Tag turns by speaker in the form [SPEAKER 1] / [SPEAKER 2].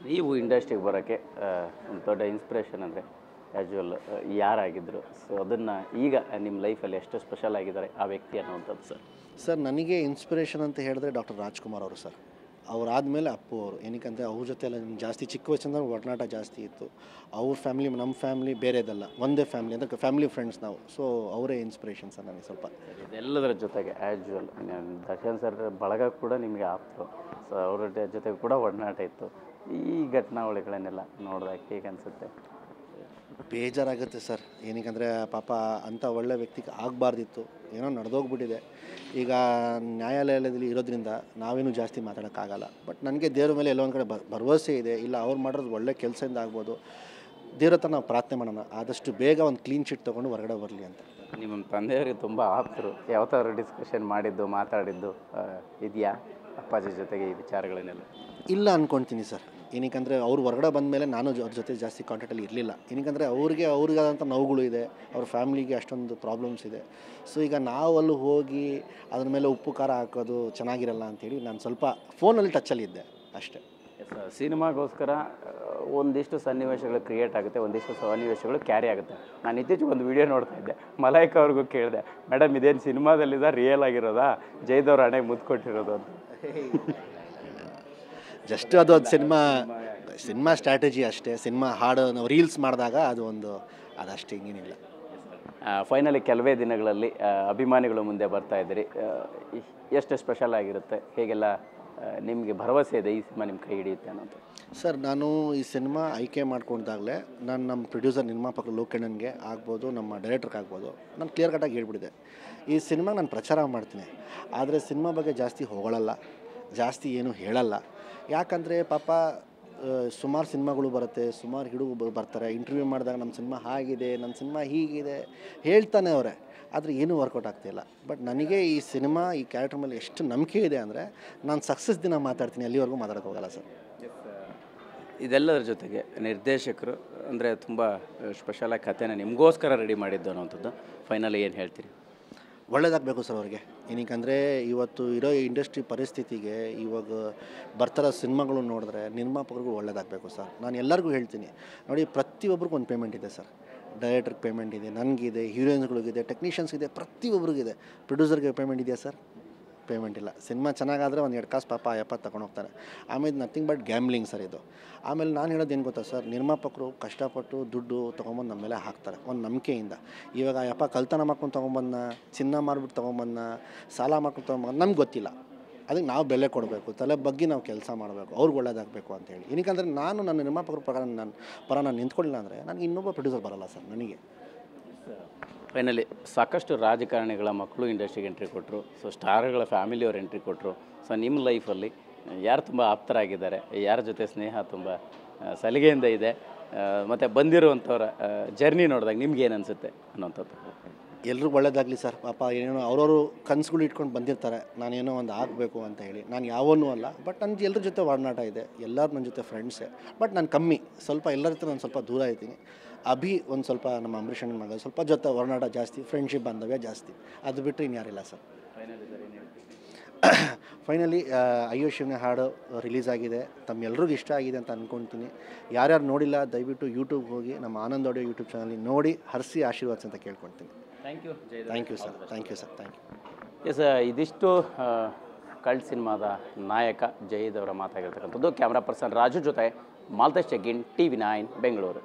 [SPEAKER 1] ನೀವು ಇಂಡಸ್ಟ್ರಿಗೆ ಬರೋಕ್ಕೆ ಒಂದು ದೊಡ್ಡ ಇನ್ಸ್ಪಿರೇಷನ್ ಅಂದರೆ ಕ್ಯಾಶುವಲ್ ಯಾರಾಗಿದ್ದರು? ಸೊ ಅದನ್ನು ಈಗ ನಿಮ್ಮ ಲೈಫಲ್ಲಿ ಎಷ್ಟು ಸ್ಪೆಷಲ್ ಆಗಿದ್ದಾರೆ ಆ ವ್ಯಕ್ತಿ ಅನ್ನುವಂಥದ್ದು ಸರ್.
[SPEAKER 2] ಸರ್ ನನಗೆ ಇನ್ಸ್ಪಿರೇಷನ್ ಅಂತ ಹೇಳಿದ್ರೆ ಡಾಕ್ಟರ್ ರಾಜ್ಕುಮಾರ್ ಅವರು ಸರ್. ಅವರಾದಮೇಲೆ ಅಪ್ಪು ಅವರು. ಏನಕ್ಕಂದರೆ ಅವ್ರ ಜೊತೆ ಎಲ್ಲ ಜಾಸ್ತಿ ಚಿಕ್ಕ ವಯಸ್ಸಿಂದ ಒಡನಾಟ ಜಾಸ್ತಿ ಇತ್ತು. ಅವ್ರ ಫ್ಯಾಮಿಲಿ ನಮ್ಮ ಫ್ಯಾಮಿಲಿ ಬೇರೆದಲ್ಲ, ಒಂದೇ ಫ್ಯಾಮಿಲಿ ಅಂದರೆ ಫ್ಯಾಮಿಲಿ ಫ್ರೆಂಡ್ಸ್ ನಾವು. ಸೊ ಅವರೇ ಇನ್ಸ್ಪಿರೇಷನ್ ಸರ್ ನನಗೆ ಸ್ವಲ್ಪ.
[SPEAKER 1] ಇದೆಲ್ಲದರ ಜೊತೆಗೆ ಆ್ಯಜುವಲ್ ದರ್ಶನ್ ಸರ್ ಬಳಗ ಕೂಡ ನಿಮಗೆ ಆಪ್ತು. ಸೊ ಅವ್ರ ಜೊತೆಗೆ ಕೂಡ ಒಡನಾಟ ಇತ್ತು. ಈ ಘಟನಾವಳಿಗಳನ್ನೆಲ್ಲ ನೋಡಿದಾಗ ಹೇಗೆ ಅನಿಸುತ್ತೆ?
[SPEAKER 2] ಬೇಜಾರಾಗುತ್ತೆ ಸರ್. ಏನಕ್ಕಂದರೆ ಪಾಪ ಅಂಥ ಒಳ್ಳೆ ವ್ಯಕ್ತಿಗೆ ಆಗಬಾರ್ದಿತ್ತು, ಏನೋ ನಡೆದೋಗ್ಬಿಟ್ಟಿದೆ. ಈಗ ನ್ಯಾಯಾಲಯದಲ್ಲಿ ಇರೋದ್ರಿಂದ ನಾವೇನು ಜಾಸ್ತಿ ಮಾತಾಡೋಕ್ಕಾಗಲ್ಲ. ಬಟ್ ನನಗೆ ದೇವ್ರ ಮೇಲೆ ಎಲ್ಲೋ ಒಂದು ಕಡೆ ಭರವಸೆ ಇದೆ. ಇಲ್ಲ ಅವ್ರು ಮಾಡೋದು ಒಳ್ಳೆ ಕೆಲಸದಿಂದ ಆಗ್ಬೋದು. ದೇವ್ರ ಹತ್ರ ನಾವು ಪ್ರಾರ್ಥನೆ ಮಾಡೋಣ, ಆದಷ್ಟು ಬೇಗ ಒಂದು ಕ್ಲೀನ್ ಶೀಟ್ ತೊಗೊಂಡು ಹೊರಗಡೆ ಬರಲಿ ಅಂತ.
[SPEAKER 1] ನಿಮ್ಮ ತಂದೆಯವರಿಗೆ ತುಂಬ ಆಪ್ತರು. ಯಾವ ಥರ ಡಿಸ್ಕಷನ್ ಮಾಡಿದ್ದು ಮಾತಾಡಿದ್ದು ಇದೆಯಾ ಅಪ್ಪಾಜಿ ಜೊತೆಗೆ ಈ ವಿಚಾರಗಳನ್ನೆಲ್ಲ?
[SPEAKER 2] ಇಲ್ಲ ಅಂದ್ಕೊಳ್ತೀನಿ ಸರ್. ಏನಕ್ಕಂದರೆ ಅವ್ರು ಹೊರಗಡೆ ಬಂದಮೇಲೆ ನಾನು ಅವ್ರ ಜೊತೆ ಜಾಸ್ತಿ ಕಾಂಟ್ಯಾಕ್ಟಲ್ಲಿ ಇರಲಿಲ್ಲ. ಏನಕ್ಕಂದರೆ ಅವ್ರಿಗಾದಂಥ ನೋವುಗಳು ಇದೆ, ಅವ್ರ ಫ್ಯಾಮ್ಲಿಗೆ ಅಷ್ಟೊಂದು ಪ್ರಾಬ್ಲಮ್ಸ್ ಇದೆ. ಸೊ ಈಗ ನಾವು ಅಲ್ಲಿ ಹೋಗಿ ಅದ್ರ ಮೇಲೆ ಉಪ್ಪು ಖಾರ ಹಾಕೋದು ಚೆನ್ನಾಗಿರಲ್ಲ ಅಂಥೇಳಿ ನಾನು ಸ್ವಲ್ಪ ಫೋನಲ್ಲಿ ಟಚ್ಚಲ್ಲಿದ್ದೆ ಅಷ್ಟೇ.
[SPEAKER 1] ಸಿನಿಮಾಗೋಸ್ಕರ ಒಂದಿಷ್ಟು ಸನ್ನಿವೇಶಗಳು ಕ್ರಿಯೇಟ್ ಆಗುತ್ತೆ, ಒಂದಿಷ್ಟು ಸನ್ನಿವೇಶಗಳು ಕ್ಯಾರಿ ಆಗುತ್ತೆ. ನಾನು ಇತ್ತೀಚೆಗೆ ಒಂದು ವಿಡಿಯೋ ನೋಡ್ತಾ ಇದ್ದೆ, ಮಲೈಕಾ ಅವ್ರಿಗೂ ಕೇಳಿದೆ, ಮೇಡಮ್ ಇದೇನು ಸಿನಿಮಾದಲ್ಲಿದೆ ರಿಯಲ್ ಆಗಿರೋದಾ, ಜೈದವ್ರ ಹಣೆಗೆ ಮುದ್ದು ಕೊಟ್ಟಿರೋದು ಅಂತ.
[SPEAKER 2] ಜಸ್ಟ್ ಅದು ಸಿನಿಮಾ ಸ್ಟ್ರಾಟಜಿ ಅಷ್ಟೇ. ಸಿನಿಮಾ ಹಾಡು ನಾವು ರೀಲ್ಸ್ ಮಾಡಿದಾಗ ಅದು ಅದಷ್ಟೇ, ಹಿಂಗೇನಿಲ್ಲ.
[SPEAKER 1] ಫೈನಲಿ ಕೆಲವೇ ದಿನಗಳಲ್ಲಿ ಅಭಿಮಾನಿಗಳು ಮುಂದೆ ಬರ್ತಾ ಇದ್ದೀರಿ. ಎಷ್ಟು ಸ್ಪೆಷಲ್ ಆಗಿರುತ್ತೆ, ಹೇಗೆಲ್ಲ ನಿಮಗೆ ಭರವಸೆ ಇದೆ ಈ ಸಿನಿಮಾ ನಿಮ್ಮ ಕೈ ಹಿಡಿಯುತ್ತೆ ಅನ್ನೋದು?
[SPEAKER 2] ಸರ್ ನಾನು ಈ ಸಿನಿಮಾ ಆಯ್ಕೆ ಮಾಡ್ಕೊಂಡಾಗಲೇ ನಾನು ನಮ್ಮ ಪ್ರೊಡ್ಯೂಸರ್ ನಿರ್ಮಾಪಕ ಲೋಕಣ್ಣನಿಗೆ ಆಗ್ಬೋದು, ನಮ್ಮ ಡೈರೆಕ್ಟ್ರಿಗೆ ಆಗ್ಬೋದು, ನಾನು ಕ್ಲಿಯರ್ ಕಟ್ಟಾಗಿ ಹೇಳ್ಬಿಟ್ಟಿದೆ, ಈ ಸಿನಿಮಾ ನಾನು ಪ್ರಚಾರ ಮಾಡ್ತೀನಿ, ಆದರೆ ಸಿನಿಮಾ ಬಗ್ಗೆ ಜಾಸ್ತಿ ಹೊಗಳಲ್ಲ, ಜಾಸ್ತಿ ಏನೂ ಹೇಳಲ್ಲ. ಯಾಕಂದರೆ ಪಾಪ ಸುಮಾರು ಸಿನಿಮಾಗಳು ಬರುತ್ತೆ, ಸುಮಾರು ಹುಡುಗರು ಬರ್ತಾರೆ, ಇಂಟರ್ವ್ಯೂ ಮಾಡಿದಾಗ ನಮ್ಮ ಸಿನಿಮಾ ಹಾಗಿದೆ, ನಮ್ಮ ಸಿನಿಮಾ ಹೀಗಿದೆ ಹೇಳ್ತಾನೆ ಅವರೇ, ಆದರೆ ಏನೂ ವರ್ಕೌಟ್ ಆಗ್ತಾಯಿಲ್ಲ. ಬಟ್ ನನಗೆ ಈ ಸಿನಿಮಾ ಈ ಕ್ಯಾರೆಕ್ಟರ್ ಮೇಲೆ ಎಷ್ಟು ನಂಬಿಕೆ ಇದೆ ಅಂದರೆ ನಾನು ಸಕ್ಸಸ್ ದಿನ ಮಾತಾಡ್ತೀನಿ, ಅಲ್ಲಿವರೆಗೂ ಮಾತಾಡೋಕೆ ಹೋಗಲ್ಲ ಸರ್.
[SPEAKER 1] ಇದೆಲ್ಲದರ ಜೊತೆಗೆ ನಿರ್ದೇಶಕರು ಅಂದರೆ ತುಂಬ ಸ್ಪೆಷಲಾಗಿ ಕಥೆನ ನಿಮಗೋಸ್ಕರ ರೆಡಿ ಮಾಡಿದ್ದು ಅನ್ನೋಂಥದ್ದು ಫೈನಲಿ ಏನು ಹೇಳ್ತೀರಿ?
[SPEAKER 2] ಒಳ್ಳೇದಾಗಬೇಕು ಸರ್ ಅವ್ರಿಗೆ. ಏನಕ್ಕಂದರೆ ಇವತ್ತು ಇರೋ ಇಂಡಸ್ಟ್ರಿ ಪರಿಸ್ಥಿತಿಗೆ ಇವಾಗ ಬರ್ತಾರೋ ಸಿನಿಮಾಗಳು ನೋಡಿದ್ರೆ ನಿರ್ಮಾಪಕರಿಗೂ ಒಳ್ಳೇದಾಗಬೇಕು ಸರ್. ನಾನು ಎಲ್ಲರಿಗೂ ಹೇಳ್ತೀನಿ ನೋಡಿ, ಪ್ರತಿಯೊಬ್ಬರಿಗೂ ಒಂದು ಪೇಮೆಂಟ್ ಇದೆ ಸರ್. ಡೈರೆಕ್ಟ್ರಿಗೆ ಪೇಮೆಂಟ್ ಇದೆ, ನನಗಿದೆ, ಹೀರೋಯಿನ್ಸ್ಗಳಿಗಿದೆ, ಟೆಕ್ನಿಷಿಯನ್ಸ್ಗಿದೆ, ಪ್ರತಿಯೊಬ್ಬರಿಗಿದೆ. ಪ್ರೊಡ್ಯೂಸರ್ಗೆ ಪೇಮೆಂಟ್ ಇದೆಯಾ ಸರ್? ಪೇಮೆಂಟ್ ಇಲ್ಲ. ಸಿನಿಮಾ ಚೆನ್ನಾಗಾದರೆ ಒಂದು 2 ಕಾಸು ಪಾಪ 70 ತಗೊಂಡು ಹೋಗ್ತಾರೆ. ಆಮೇಲೆ ನಥಿಂಗ್ ಬಟ್ ಗ್ಯಾಮ್ಲಿಂಗ್ ಸರ್ ಇದು. ಆಮೇಲೆ ನಾನು ಹೇಳೋದು ಏನು ಗೊತ್ತಾ ಸರ್, ನಿರ್ಮಾಪಕರು ಕಷ್ಟಪಟ್ಟು ದುಡ್ಡು ತೊಗೊಂಬಂದು ನಮ್ಮ ಮೇಲೆ ಹಾಕ್ತಾರೆ ಒಂದು ನಂಬಿಕೆಯಿಂದ. ಇವಾಗ ಕಳ್ತನ ಮಾಡ್ಕೊಂಡು ತೊಗೊಂಬಂದ, ಚಿನ್ನ ಮಾರ್ಬಿಟ್ಟು ತೊಗೊಂಬಂದ, ಸಾಲ ಮಾಡ್ಕೊಂಡು ತೊಗೊಂಬಂದ, ನಮ್ಗೆ ಗೊತ್ತಿಲ್ಲ. ಅದಕ್ಕೆ ನಾವು ಬೆಲೆ ಕೊಡಬೇಕು, ತಲೆ ಬಗ್ಗೆ ನಾವು ಕೆಲಸ ಮಾಡಬೇಕು, ಅವ್ರಿಗೆ ಒಳ್ಳೇದಾಗಬೇಕು ಅಂತೇಳಿ. ಏನಕ್ಕಂದರೆ ನಾನು ನನ್ನ ನಿರ್ಮಾಪಕರ ಪ್ರಕಾರ ನಾನು ನಿಂತ್ಕೊಳ್ಳಿಲ್ಲ ಅಂದರೆ ನನಗೆ ಇನ್ನೊಬ್ಬ ಪ್ರೊಡ್ಯೂಸರ್ ಬರೋಲ್ಲ ಸರ್ ನನಗೆ.
[SPEAKER 1] ಫೈನಲಿ ಸಾಕಷ್ಟು ರಾಜಕಾರಣಿಗಳ ಮಕ್ಕಳು ಇಂಡಸ್ಟ್ರಿಗೆ ಎಂಟ್ರಿ ಕೊಟ್ಟರು, ಸೊ ಸ್ಟಾರ್ಗಳ ಫ್ಯಾಮಿಲಿಯವ್ರು ಎಂಟ್ರಿ ಕೊಟ್ಟರು. ಸೊ ನಿಮ್ಮ ಲೈಫಲ್ಲಿ ಯಾರು ತುಂಬ ಆಪ್ತರಾಗಿದ್ದಾರೆ, ಯಾರ ಜೊತೆ ಸ್ನೇಹ ತುಂಬ ಸಲಿಗೆಯಿಂದ ಇದೆ, ಮತ್ತು ಬಂದಿರುವಂಥವ್ರ ಜರ್ನಿ ನೋಡಿದಾಗ ನಿಮ್ಗೆ ಏನು ಅನಿಸುತ್ತೆ ಅನ್ನೋಂಥದ್ದು?
[SPEAKER 2] ಎಲ್ರಿಗೂ ಒಳ್ಳೇದಾಗಲಿ ಸರ್. ಪಾಪ ಏನೇನೋ ಅವ್ರವರು ಕನಸುಗಳು ಇಟ್ಕೊಂಡು ಬಂದಿರ್ತಾರೆ, ನಾನೇನೋ ಒಂದು ಆಗಬೇಕು ಅಂತ ಹೇಳಿ. ನಾನು ಯಾವನೂ ಅಲ್ಲ, ಬಟ್ ನನ್ನ ಎಲ್ಲರ ಜೊತೆ ಒಡನಾಟ ಇದೆ, ಎಲ್ಲರೂ ನನ್ನ ಜೊತೆ ಫ್ರೆಂಡ್ಸೇ. ಬಟ್ ನಾನು ಕಮ್ಮಿ, ಸ್ವಲ್ಪ ಎಲ್ಲರ ಹತ್ರ ನಾನು ಸ್ವಲ್ಪ ದೂರ ಇದ್ದೀನಿ. ಅಭಿ ಒಂದು ಸ್ವಲ್ಪ ನಮ್ಮ ಅಂಬರೀಷನ್ ಮಗ ಸ್ವಲ್ಪ ಜೊತೆ ಒಡನಾಟ ಜಾಸ್ತಿ, ಫ್ರೆಂಡ್ಶಿಪ್ ಬಾಂಧವ್ಯ ಜಾಸ್ತಿ, ಅದು ಬಿಟ್ಟರೆ ಇನ್ಯಾರಿಲ್ಲ ಸರ್. ಫೈನಲಿ ಅಯ್ಯೋ ಶಿವನೇ ಹಾಡು ರಿಲೀಸ್ ಆಗಿದೆ, ತಮ್ಮೆಲ್ರಿಗೂ ಇಷ್ಟ ಆಗಿದೆ ಅಂತ ಅಂದ್ಕೊಳ್ತೀನಿ. ಯಾರ್ಯಾರು ನೋಡಿಲ್ಲ ದಯವಿಟ್ಟು ಯೂಟ್ಯೂಬ್ಗೆ ಹೋಗಿ ನಮ್ಮ ಆನಂದ್ ಆಡಿಯೋ ಯೂಟ್ಯೂಬ್ ಚಾನಲ್ಗೆ ನೋಡಿ ಹರಿಸಿ ಆಶೀರ್ವಾದ ಅಂತ ಕೇಳ್ಕೊಳ್ತೀನಿ. Thank you sir. Thank you.
[SPEAKER 1] Yes, ಇದಿಷ್ಟು ಕಲ್ಟ್ ಸಿನಿಮಾದ ನಾಯಕ ಜಯೀದ್ ಅವರ ಮಾತಾಗಿರ್ತಕ್ಕಂಥದ್ದು. ಕ್ಯಾಮ್ರಾ ಪರ್ಸನ್ ರಾಜು ಜೊತೆ ಮಾಲ್ತೇಶ್ ಜಗ್ಗಿನ್, TV9 ಬೆಂಗಳೂರು.